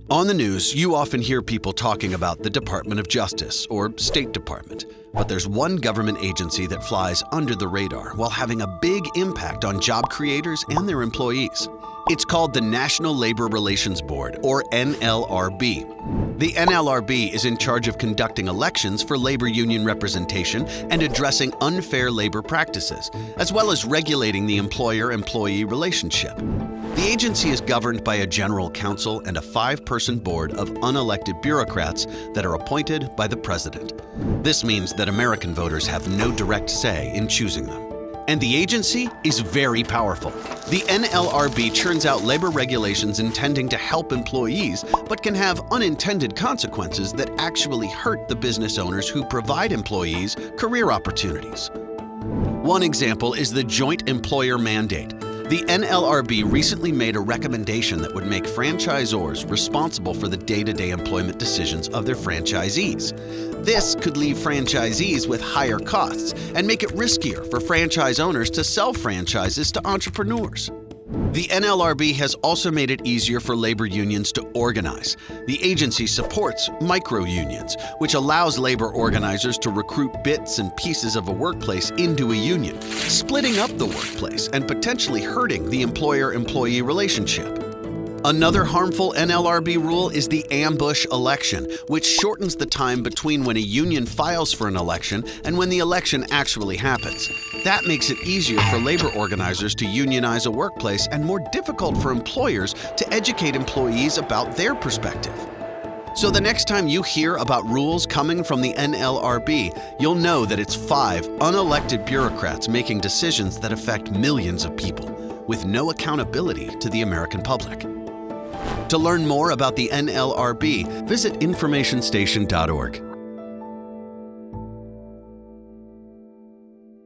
On the news, you often hear people talking about the Department of Justice or State Department. But there's one government agency that flies under the radar while having a big impact on job creators and their employees. It's called the National Labor Relations Board, or NLRB. The NLRB is in charge of conducting elections for labor union representation and addressing unfair labor practices, as well as regulating the employer-employee relationship. The agency is governed by a general counsel and a 5-person board of unelected bureaucrats that are appointed by the president. This means that American voters have no direct say in choosing them. And the agency is very powerful. The NLRB churns out labor regulations intending to help employees, but can have unintended consequences that actually hurt the business owners who provide employees career opportunities. One example is the Joint Employer Mandate. The NLRB recently made a recommendation that would make franchisors responsible for the day-to-day employment decisions of their franchisees. This could leave franchisees with higher costs and make it riskier for franchise owners to sell franchises to entrepreneurs. The NLRB has also made it easier for labor unions to organize. The agency supports micro-unions, which allows labor organizers to recruit bits and pieces of a workplace into a union, splitting up the workplace and potentially hurting the employer-employee relationship. Another harmful NLRB rule is the ambush election, which shortens the time between when a union files for an election and when the election actually happens. That makes it easier for labor organizers to unionize a workplace and more difficult for employers to educate employees about their perspective. So the next time you hear about rules coming from the NLRB, you'll know that it's 5 unelected bureaucrats making decisions that affect millions of people, with no accountability to the American public. To learn more about the NLRB, visit informationstation.org.